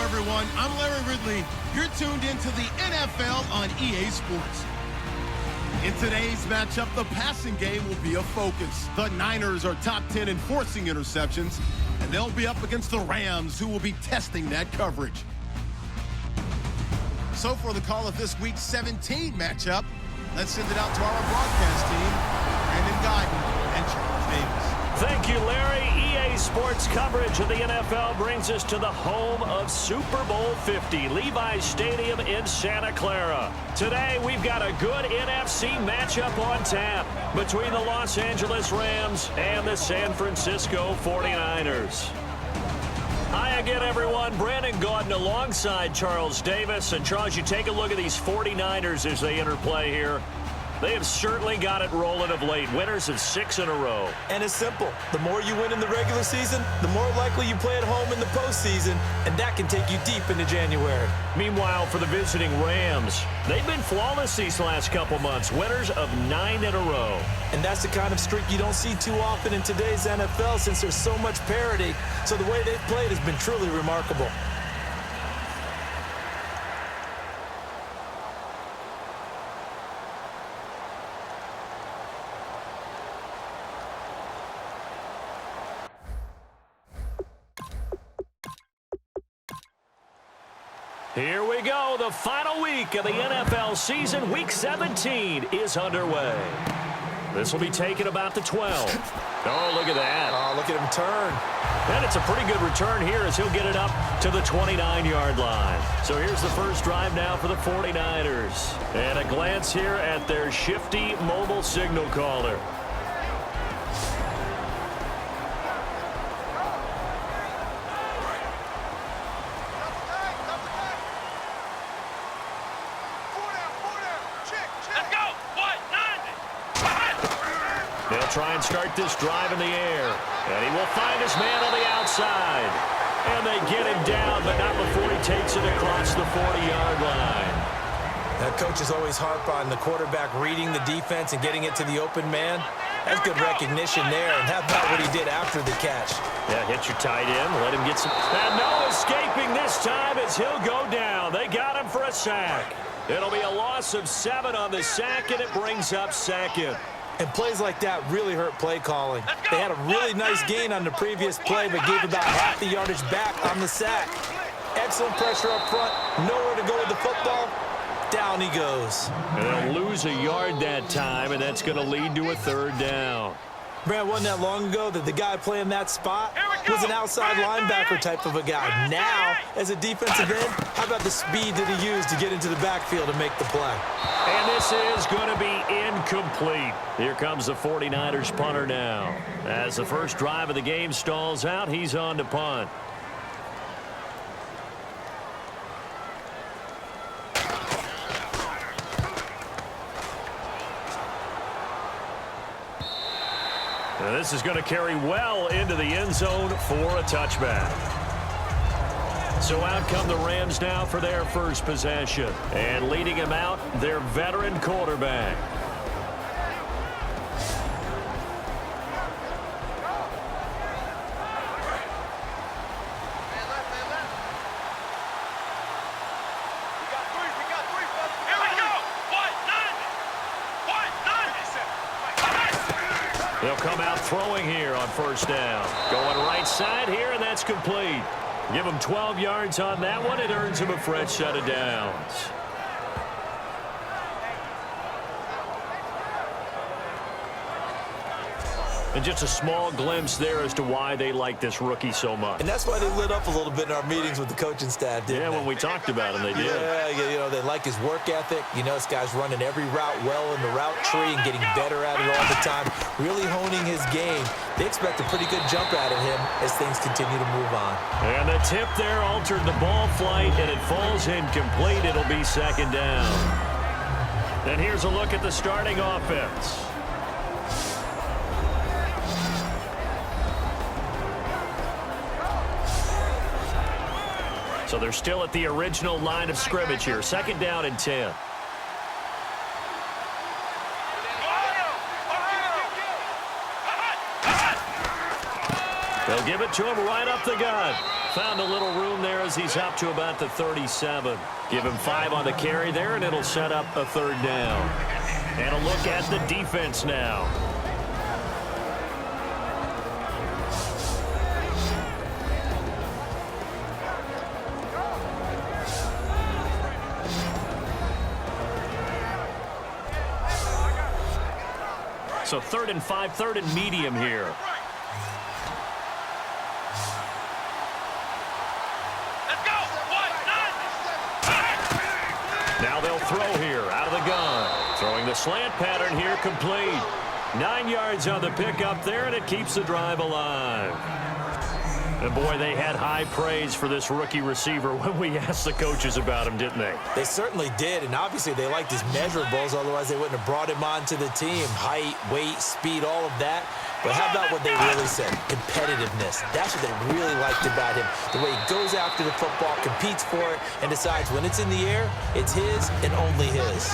everyone. I'm Larry Ridley. You're tuned into the NFL on EA Sports. In today's matchup, the passing game will be a focus. The Niners are top 10 in forcing interceptions, and they'll be up against the Rams, who will be testing that coverage. So for the call of this week 17 matchup, let's send it out to our broadcast team, Brandon Guyton and Charles Davis. Thank you, Larry. EA Sports coverage of the NFL brings us to the home of Super Bowl 50, Levi's Stadium in Santa Clara. Today, we've got a good NFC matchup on tap between the Los Angeles Rams and the San Francisco 49ers. Hi again, everyone. Brandon Guyton alongside Charles Davis. And, Charles, you take a look at these 49ers as they interplay here. They have certainly got it rolling of late. Winners of 6 in a row. And it's simple. The more you win in the regular season, the more likely you play at home in the postseason, and that can take you deep into January. Meanwhile, for the visiting Rams, they've been flawless these last couple months. Winners of 9 in a row. And that's the kind of streak you don't see too often in today's NFL since there's so much parity. So the way they've played has been truly remarkable. Here we go. The final week of the NFL season. Week 17 is underway. This will be taken about the 12. Oh, look at that. Oh, look at him turn. And it's a pretty good return here as he'll get it up to the 29-yard line. So here's the first drive now for the 49ers. And a glance here at their shifty mobile signal caller. They'll try and start this drive in the air. And he will find his man on the outside. And they get him down, but not before he takes it across the 40-yard line. That coach is always harp on the quarterback reading the defense and getting it to the open man. That's good recognition there. And how about what he did after the catch? Yeah, hit your tight end. Let him get some. And no escaping this time as he'll go down. They got him for a sack. It'll be a loss of 7 on the sack, and it brings up second. And plays like that really hurt play calling. They had a really nice gain on the previous play, but gave about half the yardage back on the sack. Excellent pressure up front. Nowhere to go with the football. Down he goes. And they'll lose a yard that time, and that's going to lead to a 3rd down. Brad, wasn't that long ago that the guy playing that spot was an outside linebacker type of a guy. Now, as a defensive end, how about the speed that he used to get into the backfield and make the play? And this is going to be incomplete. Here comes the 49ers punter now. As the first drive of the game stalls out, he's on to punt. Now this is going to carry well into the end zone for a touchback. So out come the Rams now for their first possession. And leading him out, their veteran quarterback. They'll come out throwing here on first down. Going right side here, and that's complete. Give him 12 yards on that one. It earns him a fresh set of downs. And just a small glimpse there as to why they like this rookie so much. And that's why they lit up a little bit in our meetings with the coaching staff, didn't they? When we talked about him, they did. Yeah, you know, they like his work ethic. You know, this guy's running every route well in the route tree and getting better at it all the time, really honing his game. They expect a pretty good jump out of him as things continue to move on. And the tip there altered the ball flight, and it falls incomplete. It'll be 2nd down. And here's a look at the starting offense. So they're still at the original line of scrimmage here. 2nd down and 10. They'll give it to him right up the gut. Found a little room there as he's up to about the 37. Give him 5 on the carry there, and it'll set up a 3rd down. And a look at the defense now. So 3rd and 5, 3rd and medium here. Now they'll throw here out of the gun. Throwing the slant pattern here, complete. 9 yards on the pickup there, and it keeps the drive alive. And boy, they had high praise for this rookie receiver when we asked the coaches about him, didn't they? They certainly did, and obviously they liked his measurables, otherwise they wouldn't have brought him onto the team. Height, weight, speed, all of that. But how about what they really said? Competitiveness. That's what they really liked about him. The way he goes after the football, competes for it, and decides when it's in the air, it's his and only his.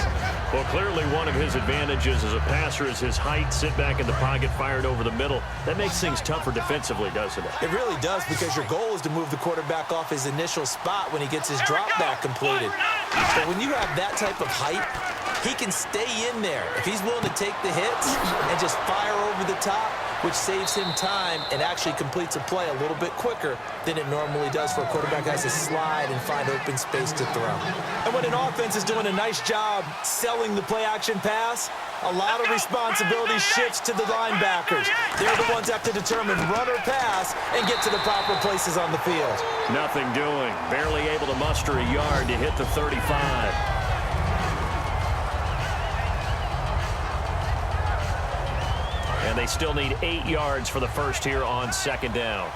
Well, clearly one of his advantages as a passer is his height. Sit back in the pocket, fired over the middle. That makes things tougher defensively, doesn't it? It really does, because your goal is to move the quarterback off his initial spot when he gets his drop back completed. But when you have that type of height, he can stay in there. If he's willing to take the hits and just fire over the top, which saves him time and actually completes a play a little bit quicker than it normally does for a quarterback that has to slide and find open space to throw. And when an offense is doing a nice job selling the play-action pass, a lot of responsibility shifts to the linebackers. They're the ones that have to determine run or pass and get to the proper places on the field. Nothing doing. Barely able to muster a yard to hit the 35. And they still need 8 yards for the first here on 2nd down.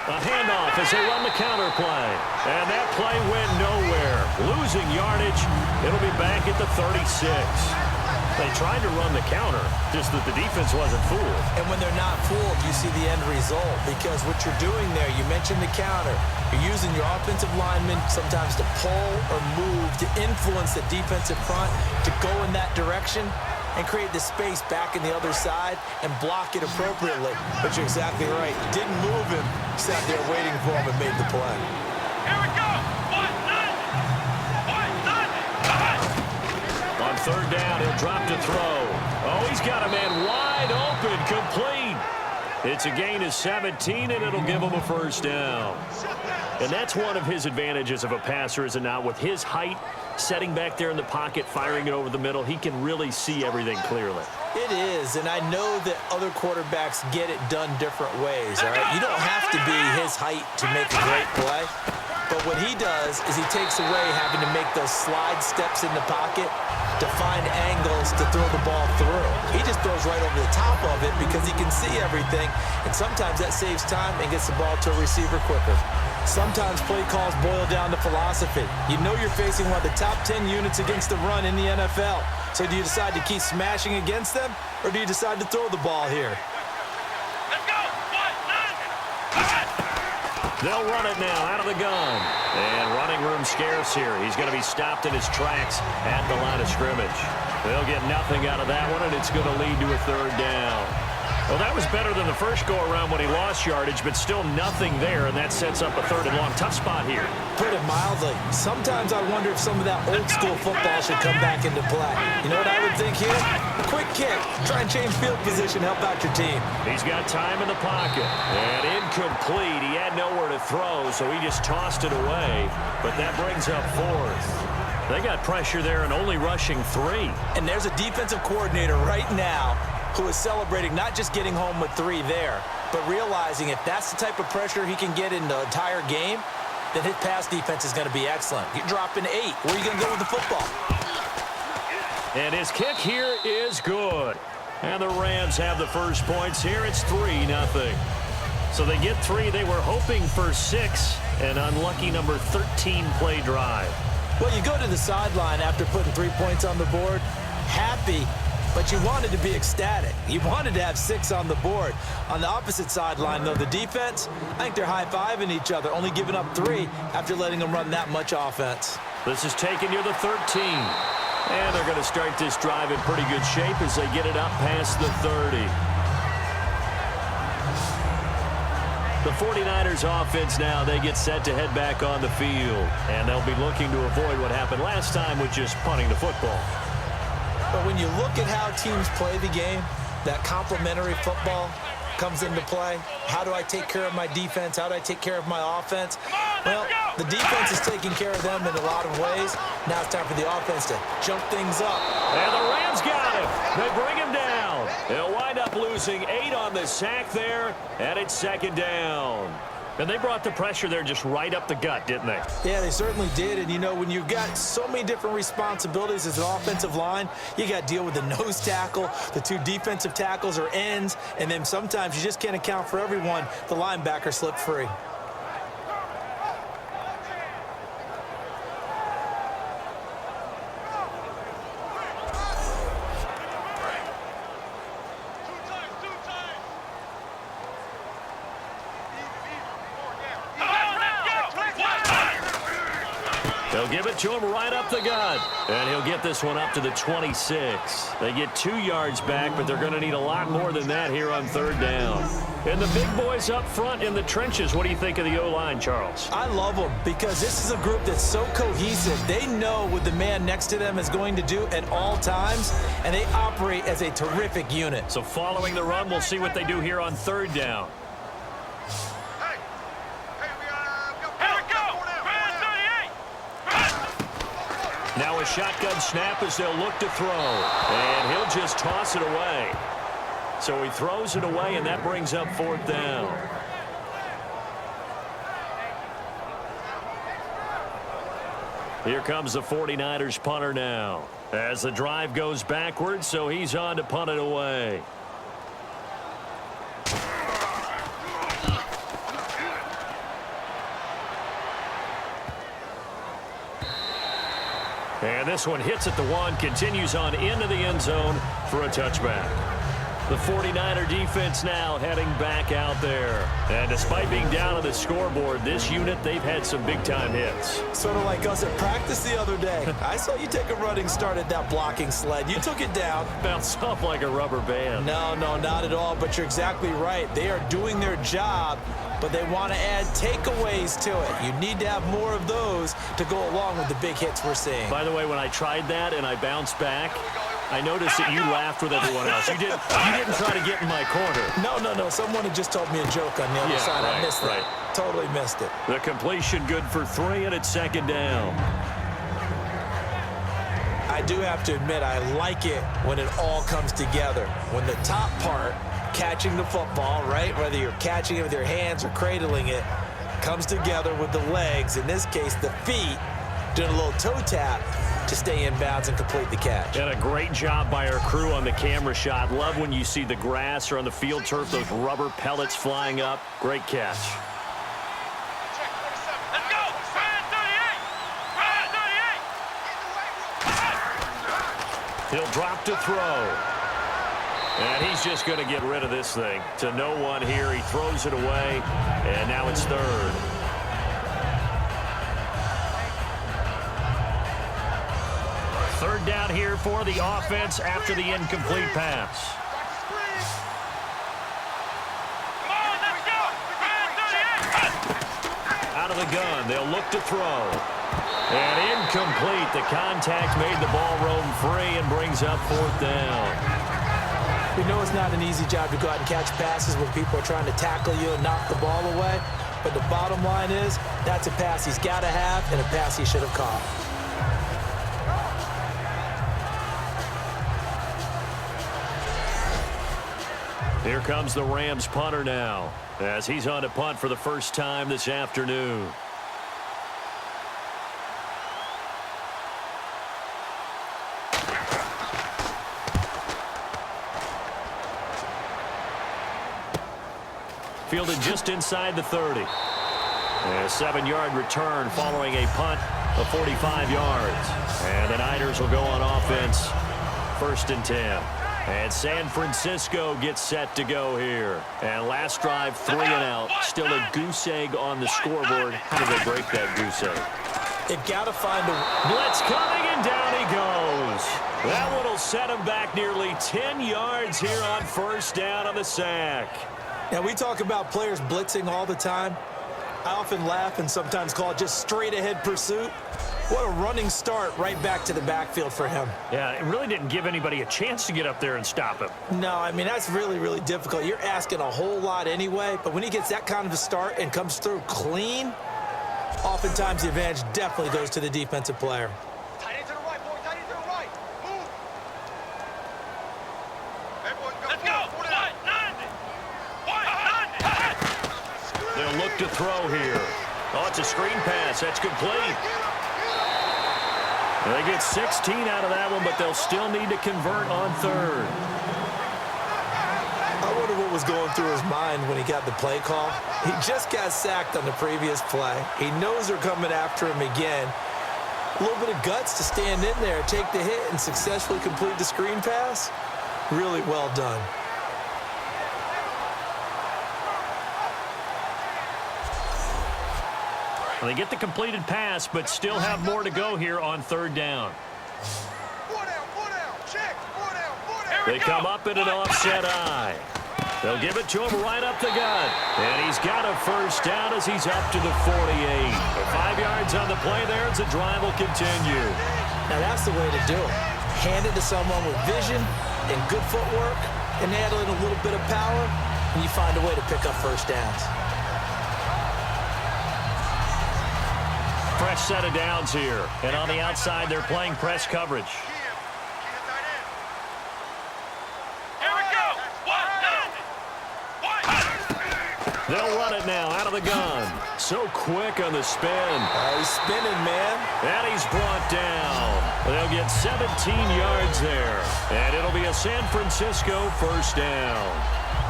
A handoff as they run the counter play. And that play went nowhere. Losing yardage. It'll be back at the 36. They tried to run the counter, just that the defense wasn't fooled. And when they're not fooled, you see the end result, because what you're doing there, you mentioned the counter. You're using your offensive linemen sometimes to pull or move, to influence the defensive front, to go in that direction and create the space back in the other side and block it appropriately. But you're exactly right. Didn't move him, sat there waiting for him and made the play. Here we go. 3rd down, he'll drop to throw. Oh, he's got a man wide open, complete. It's a gain of 17, and it'll give him a 1st down. And that's one of his advantages of a passer, is it not? With his height, setting back there in the pocket, firing it over the middle, he can really see everything clearly. It is, and I know that other quarterbacks get it done different ways, all right? You don't have to be his height to make a great play. But what he does is he takes away having to make those slide steps in the pocket to find angles to throw the ball through. He just throws right over the top of it because he can see everything, and sometimes that saves time and gets the ball to a receiver quicker. Sometimes play calls boil down to philosophy. You know you're facing one of the top 10 units against the run in the NFL. So do you decide to keep smashing against them, or do you decide to throw the ball here? They'll run it now out of the gun. And running room scarce here. He's going to be stopped in his tracks at the line of scrimmage. They'll get nothing out of that one, and it's going to lead to a 3rd down. Well, that was better than the first go-around when he lost yardage, but still nothing there, and that sets up a 3rd and long. Tough spot here. Put it mildly. Sometimes I wonder if some of that old-school football should come back into play. You know what I would think here? Quick kick. Try and change field position, help out your team. He's got time in the pocket. And incomplete. He had nowhere to throw, so he just tossed it away. But that brings up 4th. They got pressure there and only rushing 3. And there's a defensive coordinator right now who is celebrating not just getting home with 3 there, but realizing if that's the type of pressure he can get in the entire game, then his pass defense is going to be excellent. You're dropping 8. Where are you going to go with the football? And his kick here is good. And the Rams have the first points here. It's 3-0. So they get 3. They were hoping for 6. An unlucky number 13 play drive. Well, you go to the sideline after putting 3 points on the board, happy, but you wanted to be ecstatic. You wanted to have 6 on the board. On the opposite sideline, though, the defense, I think they're high-fiving each other, only giving up 3 after letting them run that much offense. This is taken near the 13. And they're going to start this drive in pretty good shape as they get it up past the 30. The 49ers offense now, they get set to head back on the field. And they'll be looking to avoid what happened last time, which is punting the football. But when you look at how teams play the game, that complementary football comes into play. How do I take care of my defense? How do I take care of my offense? Well, the defense is taking care of them in a lot of ways. Now it's time for the offense to jump things up. And the Rams got him. They bring him down. They'll wind up losing 8 on the sack there, and it's 2nd down. And they brought the pressure there just right up the gut, didn't they? Yeah, they certainly did. And, you know, when you've got so many different responsibilities as an offensive line, you got to deal with the nose tackle, the 2 defensive tackles or ends, and then sometimes you just can't account for everyone. The linebacker slipped free. They'll give it to him right up the gut. And he'll get this one up to the 26. They get 2 yards back, but they're going to need a lot more than that here on 3rd down. And the big boys up front in the trenches, what do you think of the O-line, Charles? I love them because this is a group that's so cohesive. They know what the man next to them is going to do at all times, and they operate as a terrific unit. So following the run, we'll see what they do here on 3rd down. Now a shotgun snap as they'll look to throw. And he'll just toss it away. So he throws it away, and that brings up 4th down. Here comes the 49ers punter now. As the drive goes backwards, so he's on to punt it away. And this one hits at the 1, continues on into the end zone for a touchback. The 49er defense now heading back out there. And despite being down on the scoreboard, this unit, they've had some big-time hits. Sort of like us at practice the other day. I saw you take a running start at that blocking sled. You took it down. Bounced off like a rubber band. No, not at all, but you're exactly right. They are doing their job, but they want to add takeaways to it. You need to have more of those to go along with the big hits we're seeing. By the way, when I tried that and I bounced back, I noticed that you laughed with everyone else. You didn't try to get in my corner. No. Someone had just told me a joke on the other side. Right, I missed right. that. Totally missed it. The completion good for 3, and it's 2nd down. I do have to admit, I like it when it all comes together. When the top part, catching the football, right, whether you're catching it with your hands or cradling it, comes together with the legs, in this case the feet, doing a little toe tap to stay in bounds and complete the catch. And a great job by our crew on the camera shot. Love when you see the grass or on the field turf, those rubber pellets flying up. Great catch. Let's go! Ryan 38! He'll drop to throw. And he's just going to get rid of this thing. To no one here. He throws it away. And now it's 3rd. Third down here for the offense after the incomplete pass. Out of the gun, they'll look to throw. And incomplete. The contact made the ball roam free and brings up 4th down. We know it's not an easy job to go out and catch passes when people are trying to tackle you and knock the ball away. But the bottom line is, that's a pass he's got to have and a pass he should have caught. Here comes the Rams punter now, as he's on to punt for the first time this afternoon. Fielded just inside the 30. And a 7-yard return following a punt of 45 yards. And the Niners will go on offense, 1st and 10. And San Francisco gets set to go here. And last drive, 3 and out. Still a goose egg on the scoreboard. How do they break that goose egg? They've got to find a... Blitz coming, and down he goes. That one will set him back nearly 10 yards here on 1st down on the sack. Now, we talk about players blitzing all the time. I often laugh and sometimes call it just straight-ahead pursuit. What a running start right back to the backfield for him. Yeah, it really didn't give anybody a chance to get up there and stop him. No, I mean, that's really, really difficult. You're asking a whole lot anyway, but when he gets that kind of a start and comes through clean, oftentimes the advantage definitely goes to the defensive player. Tight end to the right, boy. Tight end to the right. Move. Hey, boy, go. Let's go. They'll look to throw here. Oh, it's a screen pass. That's complete. They get 16 out of that one, but they'll still need to convert on third. I wonder what was going through his mind when he got the play call. He just got sacked on the previous play. He knows they're coming after him again. A little bit of guts to stand in there, take the hit, and successfully complete the screen pass. Really well done. Well, they get the completed pass, but still have more to go here on third down. They come up in an offset eye. They'll give it to him right up the gut. And he's got a first down as he's up to the 48. 5 yards on the play there as the drive will continue. Now that's the way to do it. Hand it to someone with vision and good footwork, and add in a little bit of power, and you find a way to pick up first downs. Fresh set of downs here. And on the outside, they're playing press coverage. They'll run it now out of the gun. So quick on the spin. He's spinning, man. And he's brought down. They'll get 17 yards there. And it'll be a San Francisco first down.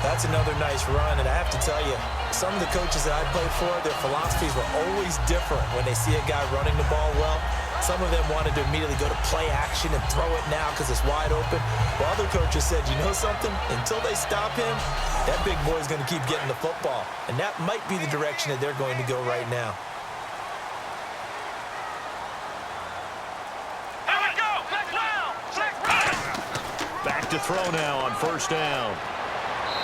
That's another nice run, and I have to tell you, some of the coaches that I played for, their philosophies were always different when they see a guy running the ball well. Some of them wanted to immediately go to play action and throw it now because it's wide open. While other coaches said, you know something? Until they stop him, that big boy's going to keep getting the football. And that might be the direction that they're going to go right now. Back to throw now on first down.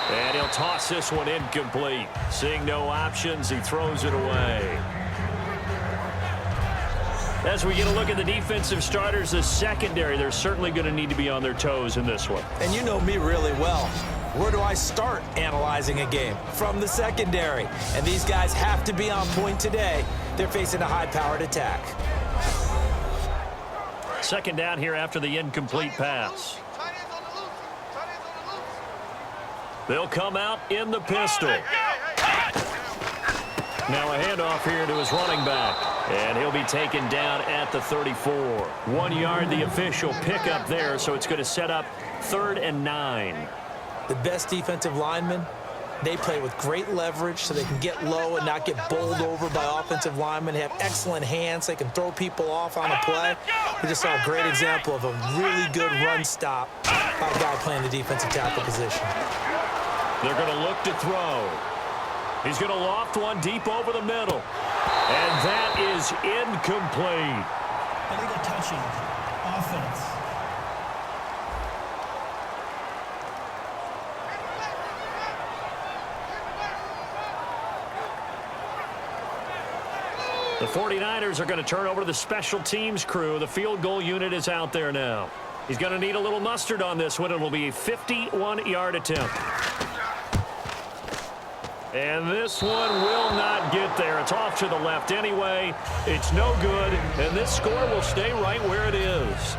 And he'll toss this one incomplete. Seeing no options, he throws it away. As we get a look at the defensive starters, the secondary, they're certainly going to need to be on their toes in this one. And you know me really well. Where do I start analyzing a game? From the secondary. And these guys have to be on point today. They're facing a high-powered attack. Second down here after the incomplete pass. They'll come out in the pistol. Now a handoff here to his running back. And he'll be taken down at the 34. 1 yard, the official pickup there, so it's going to set up 3rd and 9. The best defensive linemen, they play with great leverage so they can get low and not get bowled over by offensive linemen. They have excellent hands. They can throw people off on a play. We just saw a great example of a really good run stop by a guy playing the defensive tackle position. They're going to look to throw. He's going to loft one deep over the middle. And that is incomplete. Illegal touching. Offense. The 49ers are going to turn over to the special teams crew. The field goal unit is out there now. He's going to need a little mustard on this one. It will be a 51-yard attempt. And this one will not get there. It's off to the left anyway. It's no good, and this score will stay right where it is.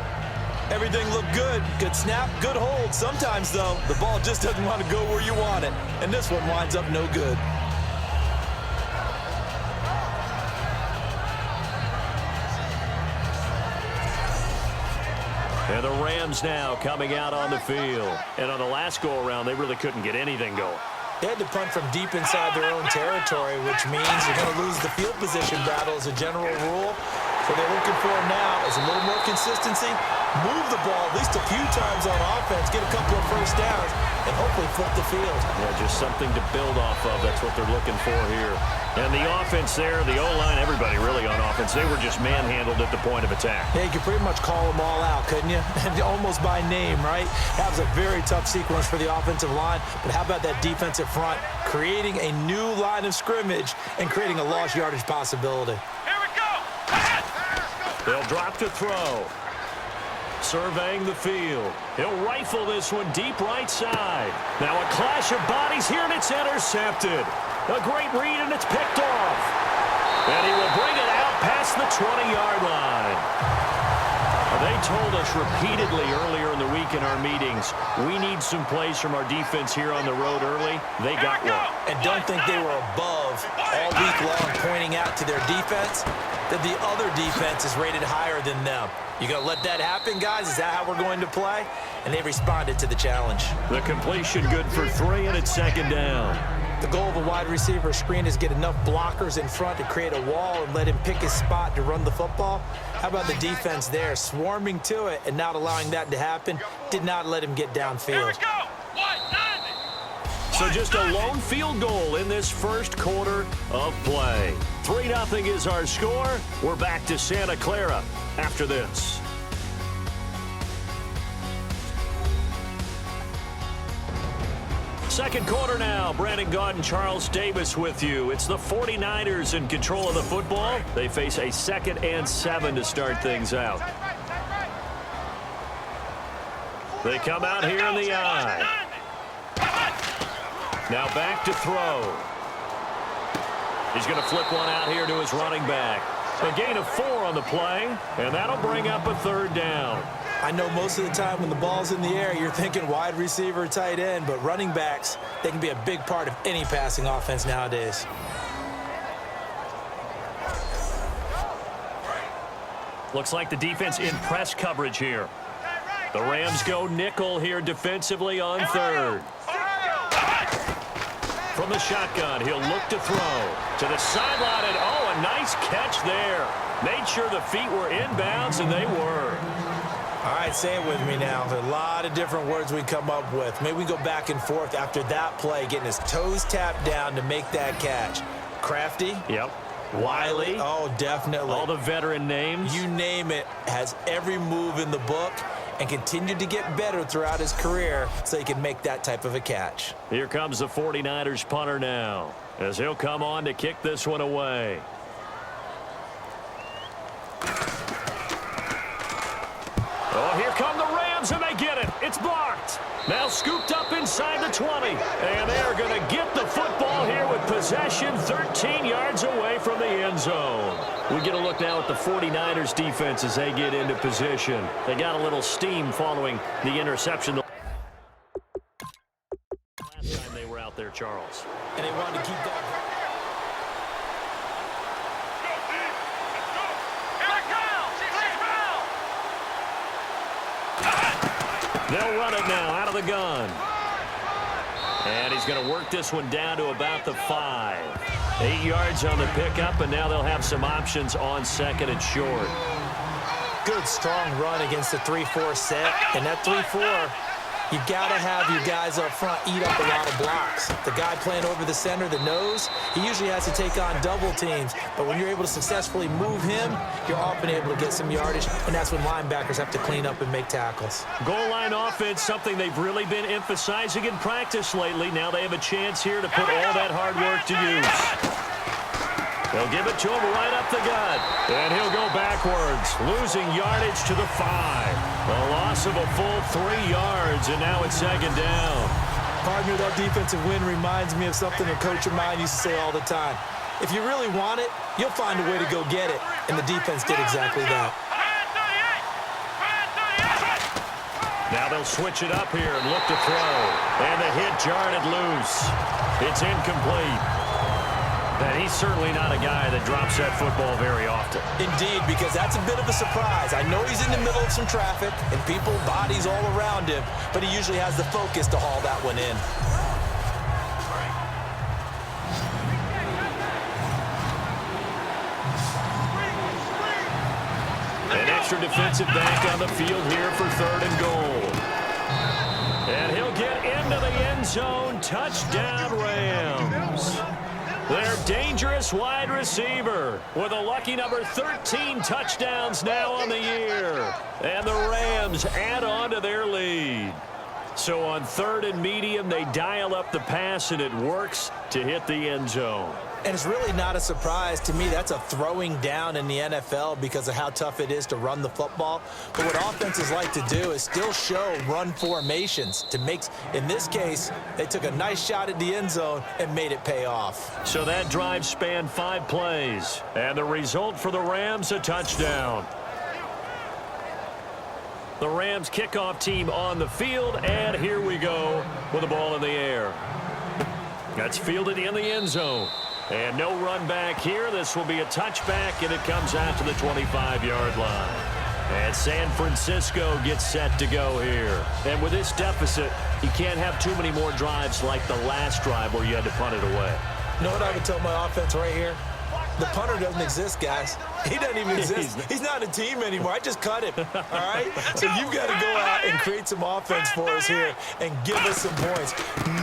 Everything looked good. Good snap, good hold. Sometimes, though, the ball just doesn't want to go where you want it. And this one winds up no good. And the Rams now coming out on the field. And on the last go-around, they really couldn't get anything going. They had to punt from deep inside their own territory, which means you're going to lose the field position battle as a general rule. What they're looking for now is a little more consistency, move the ball at least a few times on offense, get a couple of first downs, and hopefully flip the field. Yeah, just something to build off of. That's what they're looking for here. And the offense there, the O-line, everybody really on offense, they were just manhandled at the point of attack. Yeah, you could pretty much call them all out, couldn't you? Almost by name, right? That was a very tough sequence for the offensive line. But how about that defensive front creating a new line of scrimmage and creating a lost yardage possibility? Here we go. They'll drop to throw. Surveying the field. He'll rifle this one deep right side. Now a clash of bodies here, and it's intercepted. A great read, and it's picked off. And he will bring it out past the 20-yard line. They told us repeatedly earlier in the week in our meetings, we need some plays from our defense here on the road early. They got one. And don't think they were above all week long pointing out to their defense that the other defense is rated higher than them. You going to let that happen, guys? Is that how we're going to play? And they responded to the challenge. The completion good for 3, and it's second down. The goal of a wide receiver screen is get enough blockers in front to create a wall and let him pick his spot to run the football. How about the defense there, swarming to it and not allowing that to happen? Did not let him get downfield. So just a lone field goal in this first quarter of play. 3-0 is our score. We're back to Santa Clara after this. Second quarter now. Brandon Gaud and Charles Davis with you. It's the 49ers in control of the football. They face a 2nd and 7 to start things out. They come out here in the eye. Now back to throw. He's going to flip one out here to his running back. A gain of 4 on the play, and that'll bring up a 3rd down. I know most of the time when the ball's in the air, you're thinking wide receiver, tight end, but running backs, they can be a big part of any passing offense nowadays. Looks like the defense in press coverage here. The Rams go nickel here defensively on 3rd. From the shotgun, he'll look to throw. To the sideline, and oh, a nice catch there. Made sure the feet were inbounds, and they were. All right, say it with me now. There are a lot of different words we come up with. Maybe we go back and forth after that play, getting his toes tapped down to make that catch. Crafty. Yep. Wiley. Oh, definitely. All the veteran names. You name it. Has every move in the book and continued to get better throughout his career so he can make that type of a catch. Here comes the 49ers punter now as he'll come on to kick this one away. Oh, here come the Rams, and they get it. It's blocked. Now scooped up inside the 20. And they're going to get the football here with possession 13 yards away from the end zone. We get a look now at the 49ers defense as they get into position. They got a little steam following the interception last time they were out there, Charles. And they wanted to keep that. They'll run it now out of the gun. And he's going to work this one down to about the 5. 8 yards on the pickup, and now they'll have some options on 2nd and short. Good, strong run against the 3-4 set. And that 3-4, you got to have your guys up front eat up a lot of blocks. The guy playing over the center, the nose, he usually has to take on double teams. But when you're able to successfully move him, you're often able to get some yardage, and that's when linebackers have to clean up and make tackles. Goal line offense, something they've really been emphasizing in practice lately. Now they have a chance here to put all that hard work to use. They'll give it to him right up the gut. And he'll go backwards, losing yardage to the 5. A loss of a full 3 yards, and now it's 2nd down. Partner, that defensive win reminds me of something a coach of mine used to say all the time. If you really want it, you'll find a way to go get it. And the defense did exactly that. Now they'll switch it up here and look to throw. And the hit jarred it loose. It's incomplete. And he's certainly not a guy that drops that football very often. Indeed, because that's a bit of a surprise. I know he's in the middle of some traffic and people, bodies all around him, but he usually has the focus to haul that one in. extra defensive back on the field here for 3rd and goal. And he'll get into the end zone. Touchdown, Rams. Their dangerous wide receiver with a lucky number 13 touchdowns now on the year. And the Rams add on to their lead. So on 3rd and medium, they dial up the pass, and it works to hit the end zone. And it's really not a surprise to me. That's a throwing down in the NFL because of how tough it is to run the football. But what offenses like to do is still show run formations to make, in this case, they took a nice shot at the end zone and made it pay off. So that drive spanned 5 plays. And the result for the Rams, a touchdown. The Rams kickoff team on the field, and here we go with the ball in the air. That's fielded in the end zone. And no run back here. This will be a touchback, and it comes out to the 25-yard line. And San Francisco gets set to go here. And with this deficit, you can't have too many more drives like the last drive where you had to punt it away. You know what I would tell my offense right here? The punter doesn't exist, guys. He doesn't even exist. He's not a team anymore. I just cut him, all right? So you've got to go out and create some offense for us here and give us some points.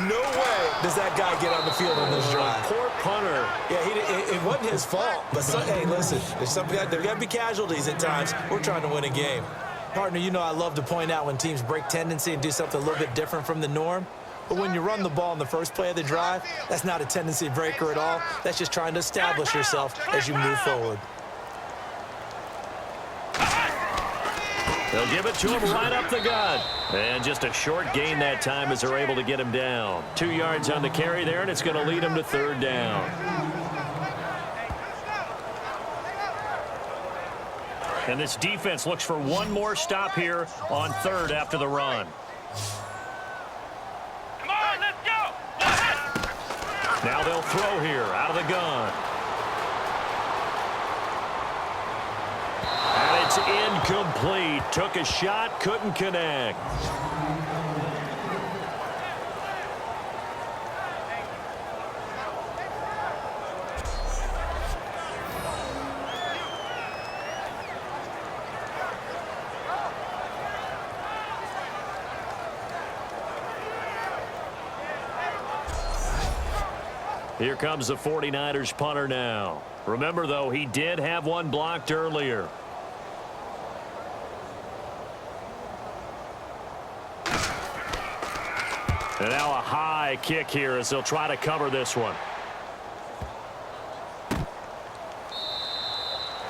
No way does that guy get on the field on this drive. Poor punter. Yeah, it wasn't his fault. But, hey, listen, there got to be casualties at times. We're trying to win a game. Partner, you know I love to point out when teams break tendency and do something a little bit different from the norm. But when you run the ball in the first play of the drive, that's not a tendency breaker at all. That's just trying to establish yourself as you move forward. They'll give it to him right up the gut. And just a short gain that time as they're able to get him down. 2 yards on the carry there, and it's going to lead him to 3rd down. And this defense looks for one more stop here on 3rd after the run. Now they'll throw here out of the gun. And it's incomplete. Took a shot, couldn't connect. Here comes the 49ers punter now. Remember, though, he did have one blocked earlier. And now a high kick here as they'll try to cover this one.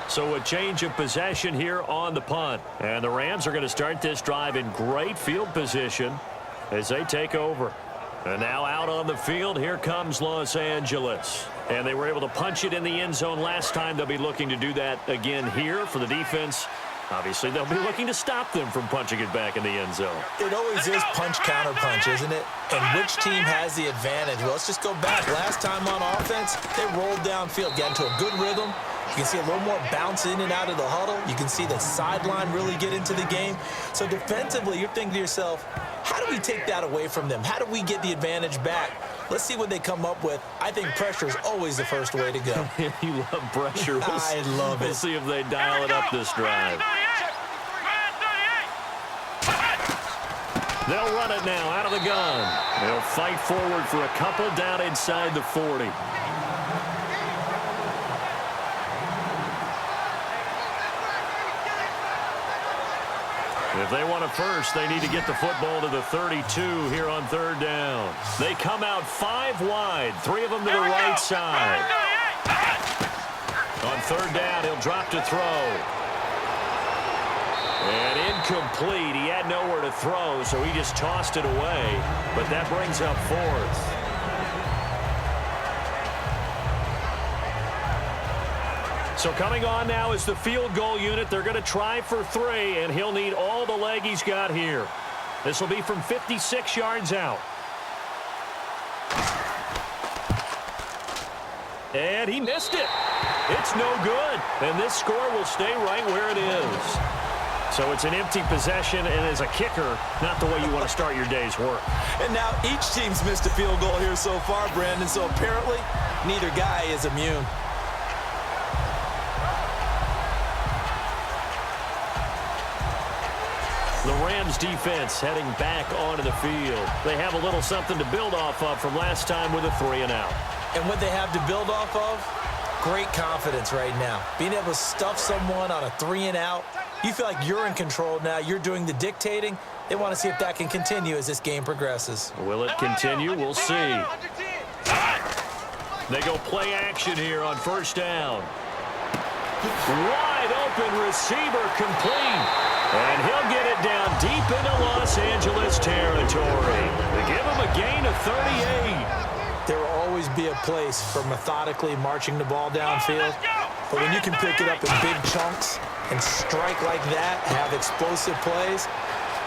So a change of possession here on the punt. And the Rams are going to start this drive in great field position as they take over. And now out on the field, here comes Los Angeles. And they were able to punch it in the end zone last time. They'll be looking to do that again here for the defense. Obviously, they'll be looking to stop them from punching it back in the end zone. It always is punch-counter-punch, isn't it? And which team has the advantage? Well, let's just go back. Last time on offense, they rolled downfield, got into a good rhythm. You can see a little more bounce in and out of the huddle. You can see the sideline really get into the game. So defensively, you're thinking to yourself, how do we take that away from them? How do we get the advantage back? Let's see what they come up with. I think pressure is always the first way to go. You love pressure. I love it. We'll see if they dial it up this drive. They'll run it now out of the gun. They'll fight forward for a couple down inside the 40. If they want a first, they need to get the football to the 32 here on 3rd down. They come out 5 wide, 3 of them to the right side. On 3rd down, he'll drop to throw. And incomplete. He had nowhere to throw, so he just tossed it away. But that brings up 4th. So coming on now is the field goal unit. They're going to try for 3, and he'll need all the leg he's got here. This will be from 56 yards out. And he missed it. It's no good. And this score will stay right where it is. So it's an empty possession, and as a kicker, not the way you want to start your day's work. And now each team's missed a field goal here so far, Brandon, so apparently neither guy is immune. The Rams defense heading back onto the field. They have a little something to build off of from last time with a 3-and-out. And what they have to build off of, great confidence right now. Being able to stuff someone on a 3-and-out, you feel like you're in control now. You're doing the dictating. They want to see if that can continue as this game progresses. Will it continue? We'll see. They go play action here on first down. Wide open receiver complete. And he'll get it down deep into Los Angeles territory. They give him a gain of 38. There will always be a place for methodically marching the ball downfield. But when you can pick it up in big chunks and strike like that, have explosive plays,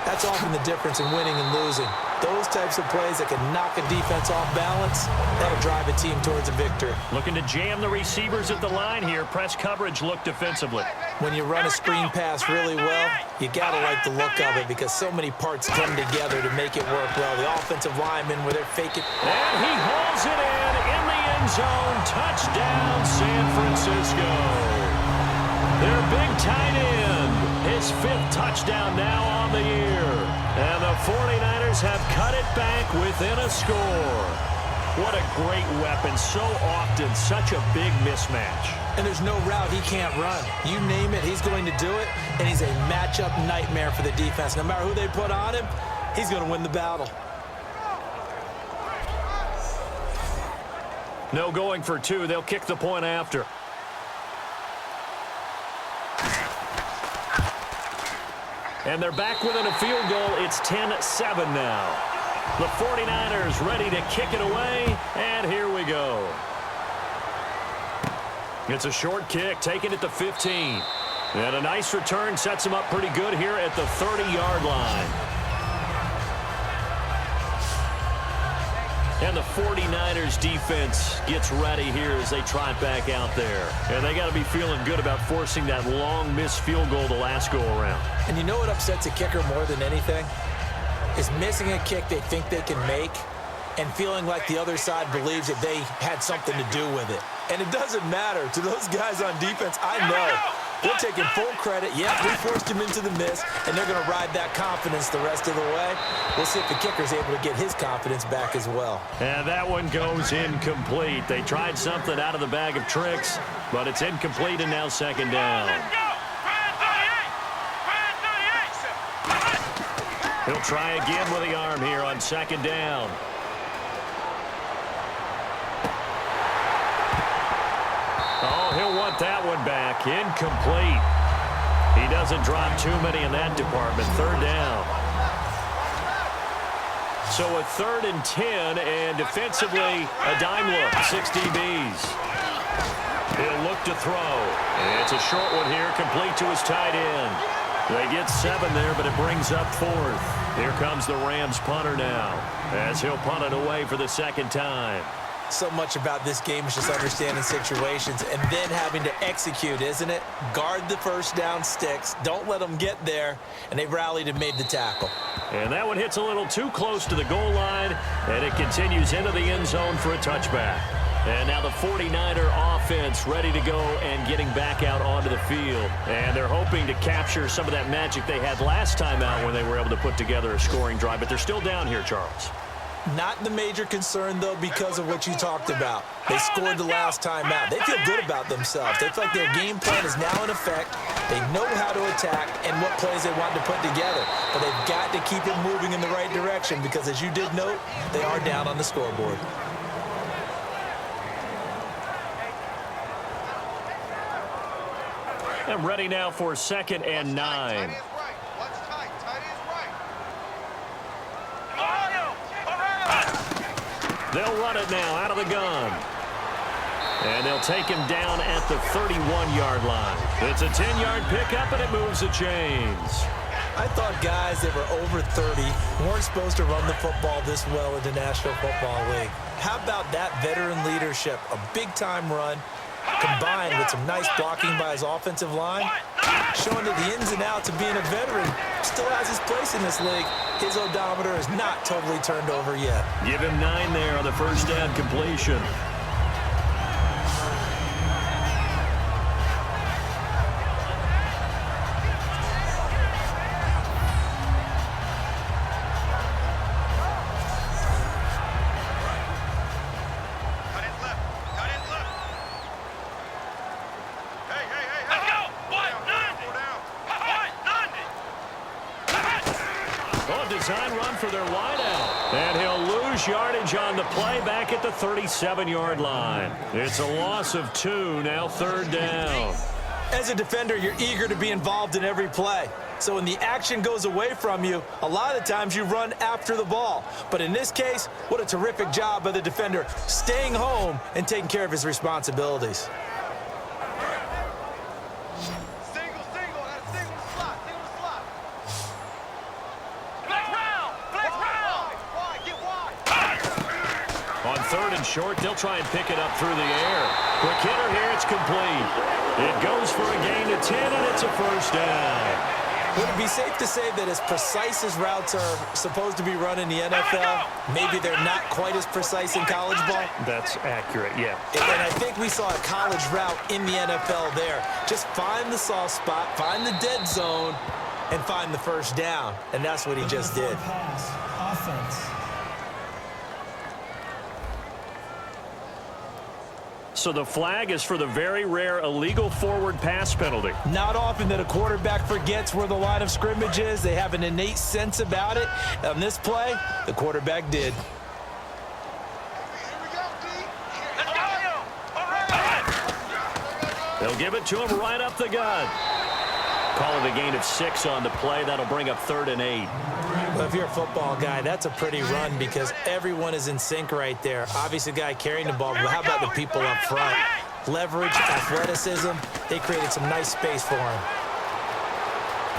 that's often the difference in winning and losing. Those types of plays that can knock a defense off balance, that'll drive a team towards a victory. Looking to jam the receivers at the line here. Press coverage look defensively. When you run a screen pass really well, you got to like the look of it because so many parts come together to make it work well. The offensive linemen where they're faking. And he hauls it in the end zone. Touchdown, San Francisco. Their big tight end. His 5th touchdown now on the year. And the 49ers have cut it back within a score. What a great weapon. So often, such a big mismatch. And there's no route he can't run. You name it, he's going to do it. And he's a matchup nightmare for the defense. No matter who they put on him, he's going to win the battle. No going for 2. They'll kick the point after. And they're back within a field goal. It's 10-7 now. The 49ers ready to kick it away, and here we go. It's a short kick, taken at the 15. And a nice return sets him up pretty good here at the 30-yard line. And the 49ers defense gets ready here as they trot back out there. And they got to be feeling good about forcing that long missed field goal the last go-around. And you know what upsets a kicker more than anything? Is missing a kick they think they can make and feeling like the other side believes that they had something to do with it. And it doesn't matter. To those guys on defense, I know. They're taking full credit. Yeah, we forced him into the miss, and they're going to ride that confidence the rest of the way. We'll see if the kicker's able to get his confidence back as well. And that one goes incomplete. They tried something out of the bag of tricks, but it's incomplete and now second down. He'll try again with the arm here on second down. Oh, he'll want that one back. Incomplete. He doesn't drop too many in that department. Third down. So a 3rd and 10, and defensively, a dime look. 6 DBs. He'll look to throw. It's a short one here, complete to his tight end. They get 7 there, but it brings up 4th. Here comes the Rams punter now, as he'll punt it away for the 2nd time. So much about this game is just understanding situations and then having to execute, isn't it? Guard the first down sticks. Don't let them get there. And they rallied and made the tackle. And that one hits a little too close to the goal line, and it continues into the end zone for a touchback. And now the 49er offense ready to go and getting back out onto the field. And they're hoping to capture some of that magic they had last time out when they were able to put together a scoring drive. But they're still down here, Charles. Not the major concern, though, because of what you talked about. They scored the last time out. They feel good about themselves. They feel like their game plan is now in effect. They know how to attack and what plays they want to put together. But they've got to keep it moving in the right direction because, as you did note, they are down on the scoreboard. I'm ready now for 2nd and 9. They'll run it now out of the gun. And they'll take him down at the 31-yard line. It's a 10-yard pickup, and it moves the chains. I thought guys that were over 30 weren't supposed to run the football this well in the National Football League. How about that veteran leadership? A big-time run combined with some nice blocking by his offensive line, showing that the ins and outs of being a veteran still has his place in this league. His odometer is not totally turned over yet. Give him 9 there on the first down completion. design run for their wideout. And he'll lose yardage on the play back at the 37-yard line. It's a loss of 2, now 3rd down. As a defender, you're eager to be involved in every play. So when the action goes away from you, a lot of the times you run after the ball. But in this case, what a terrific job by the defender staying home and taking care of his responsibilities. On 3rd and short, they'll try and pick it up through the air. Quick hitter here, it's complete. It goes for a gain of 10, and it's a 1st down. Would it be safe to say that as precise as routes are supposed to be run in the NFL, maybe they're not quite as precise in college ball? That's accurate, yeah. And I think we saw a college route in the NFL there. Just find the soft spot, find the dead zone, and find the 1st down. And that's what he just did. Pass, offense. So the flag is for the very rare illegal forward pass penalty. Not often that a quarterback forgets where the line of scrimmage is. They have an innate sense about it. On this play, the quarterback did. They'll give it to him right up the gut. Call it a gain of 6 on the play. That'll bring up 3rd and 8. Well, if you're a football guy, that's a pretty run because everyone is in sync right there. Obviously, the guy carrying the ball, but how about the people up front? Leverage, athleticism, they created some nice space for him.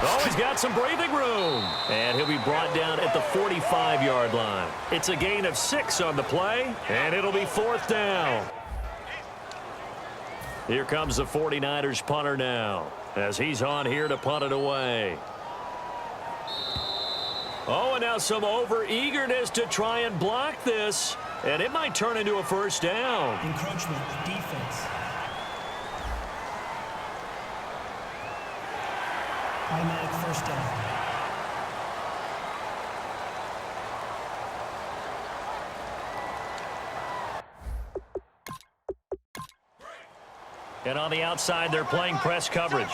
Oh, he's got some breathing room. And he'll be brought down at the 45-yard line. It's a gain of 6 on the play, and it'll be 4th down. Here comes the 49ers punter now, as he's on here to punt it away. Oh, and now some over-eagerness to try and block this, and it might turn into a 1st down. Encroachment, defense. Automatic 1st down. And on the outside, they're playing press coverage.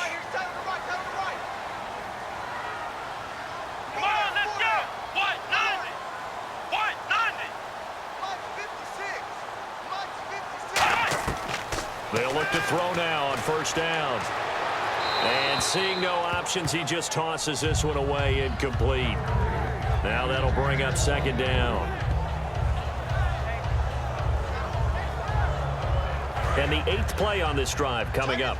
They'll look to throw now on 1st down. And seeing no options, he just tosses this one away, incomplete. Now that'll bring up 2nd down. And the 8th play on this drive coming up.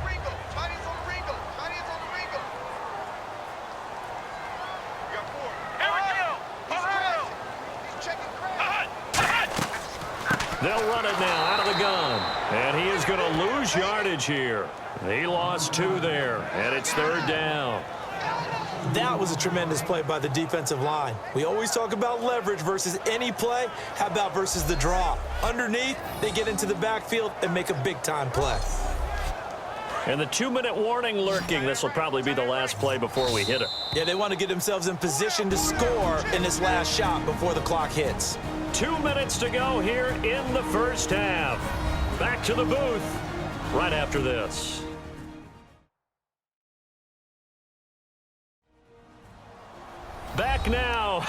They'll run it now out of the gun. And he is going to lose yardage here. He lost 2 there, and it's 3rd down. That was a tremendous play by the defensive line. We always talk about leverage versus any play. How about versus the draw? Underneath, they get into the backfield and make a big-time play. And the 2-minute warning lurking. This will probably be the last play before we hit it. Yeah, they want to get themselves in position to score in this last shot before the clock hits. 2 minutes to go here in the 1st half. Back to the booth right after this. Back now.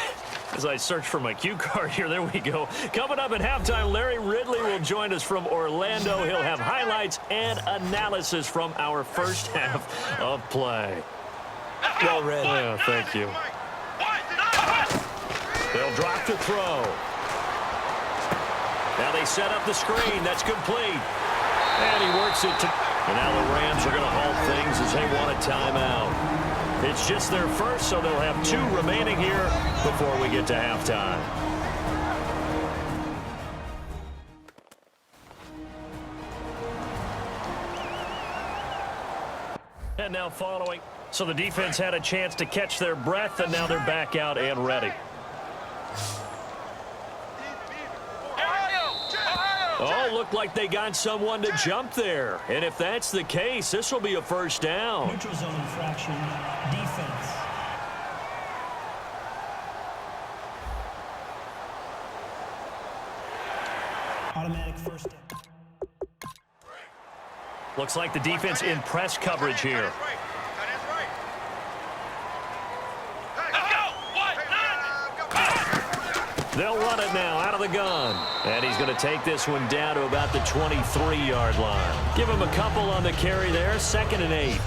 As I search for my cue card here, there we go. Coming up at halftime, Larry Ridley will join us from Orlando. He'll have highlights and analysis from our 1st half of play. Well read. Yeah, thank you. They'll drop to throw. Now they set up the screen. That's complete. And he works it to... And now the Rams are going to halt things as they want a timeout. It's just their first, so they'll have 2 remaining here before we get to halftime. And now following. So the defense had a chance to catch their breath, and now they're back out and ready. Oh, looked like they got someone to jump there. And if that's the case, this will be a 1st down. Neutral zone infraction, defense. Automatic 1st down. Looks like the defense in press coverage here. They'll run it now out of the gun. And he's going to take this one down to about the 23-yard line. Give him a couple on the carry there. 2nd and 8.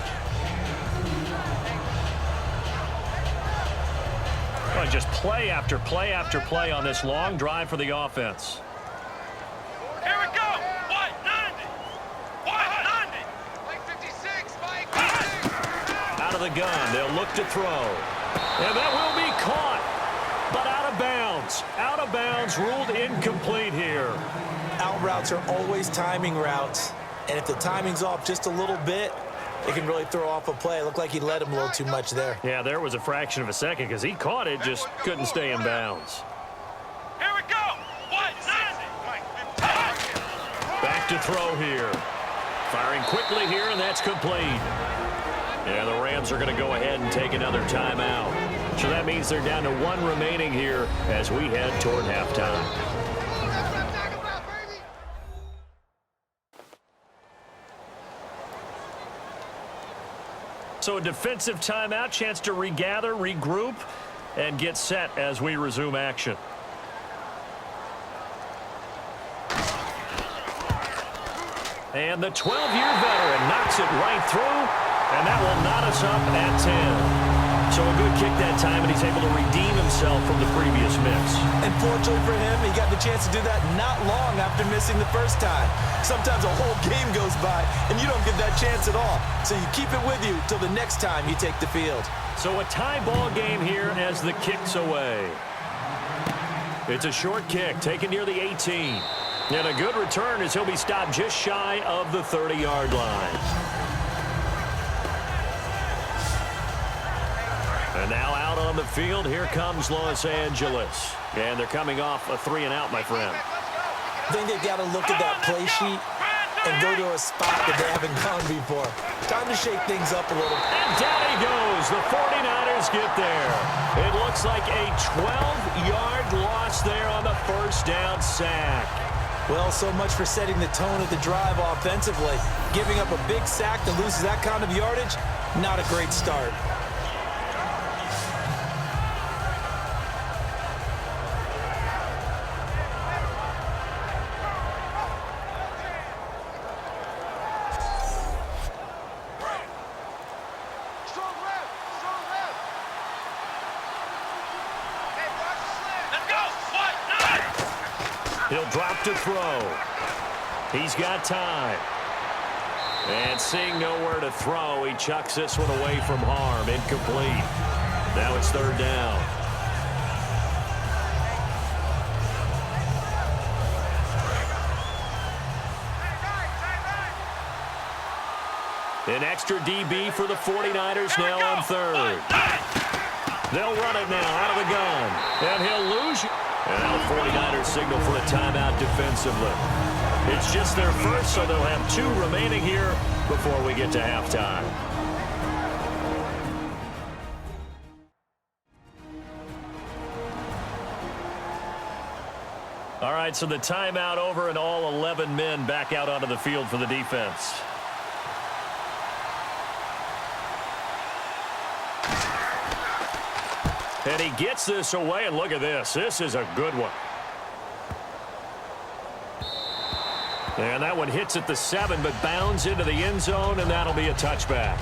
Well, just play after play after play on this long drive for the offense. Here we go. 190. 190. Mike 56. Mike 56. Out of the gun. They'll look to throw. And that will be caught. But out of bounds. Out of bounds. Ruled incomplete here. Out routes are always timing routes. And if the timing's off just a little bit, it can really throw off a play. It looked like he let him a little too much there. Yeah, there was a fraction of a second because he caught it, just couldn't stay in bounds. Here we go. 190. Back to throw here. Firing quickly here, and that's complete. Yeah, the Rams are going to go ahead and take another timeout. So that means they're down to 1 remaining here as we head toward halftime. So a defensive timeout, chance to regather, regroup, and get set as we resume action. And the 12-year veteran knocks it right through, and that will knot us up at 10. So a good kick that time, and he's able to redeem himself from the previous miss. And fortunately for him, he got the chance to do that not long after missing the first time. Sometimes a whole game goes by, and you don't get that chance at all. So you keep it with you till the next time you take the field. So a tie ball game here as the kick's away. It's a short kick taken near the 18. And a good return as he'll be stopped just shy of the 30-yard line. And now out on the field, here comes Los Angeles. And they're coming off a 3-and-out, my friend. I think they've got to look at that play sheet and go to a spot that they haven't gone before. Time to shake things up a little. And down he goes. The 49ers get there. It looks like a 12-yard loss there on the first down sack. Well, so much for setting the tone of the drive offensively. Giving up a big sack that loses that kind of yardage, not a great start. He'll drop to throw. He's got time. And seeing nowhere to throw, he chucks this one away from harm. Incomplete. Now it's 3rd down. An extra DB for the 49ers now on 3rd. They'll run it now out of the gun. And he'll lose. And now the 49ers signal for a timeout defensively. It's just their first, so they'll have 2 remaining here before we get to halftime. All right, so the timeout over and all 11 men back out onto the field for the defense. And he gets this away, and look at this. This is a good one. And that one hits at the 7, but bounds into the end zone, and that'll be a touchback.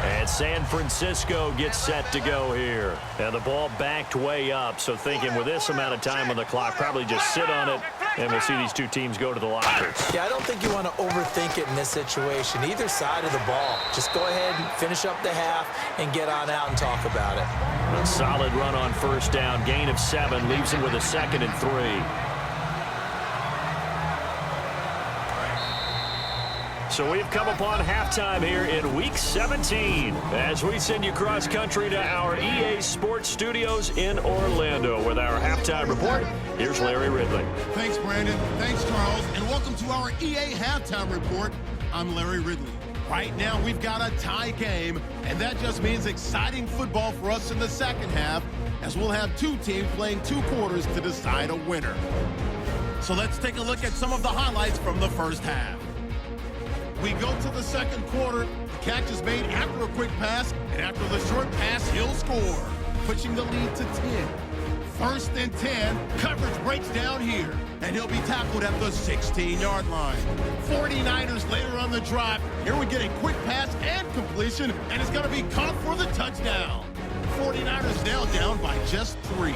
And San Francisco gets set to go here. And the ball backed way up, so thinking with this amount of time on the clock, probably just sit on it, and we'll see these 2 teams go to the lockers. Yeah, I don't think you want to overthink it in this situation. Either side of the ball. Just go ahead and finish up the half and get on out and talk about it. A solid run on first down. Gain of 7. Leaves him with a 2nd and 3. So we've come upon halftime here in Week 17 as we send you cross-country to our EA Sports Studios in Orlando with our halftime report. Here's Larry Ridley. Thanks, Brandon. Thanks, Charles. And welcome to our EA Halftime Report. I'm Larry Ridley. Right now, we've got a tie game, and that just means exciting football for us in the second half, as we'll have 2 teams playing 2 quarters to decide a winner. So let's take a look at some of the highlights from the first half. We go to the second quarter. The catch is made after a quick pass, and after the short pass, he'll score, pushing the lead to 10. First and 10, coverage breaks down here, and he'll be tackled at the 16-yard line. 49ers later on the drive. Here we get a quick pass and completion, and it's going to be caught for the touchdown. 49ers now down by just 3.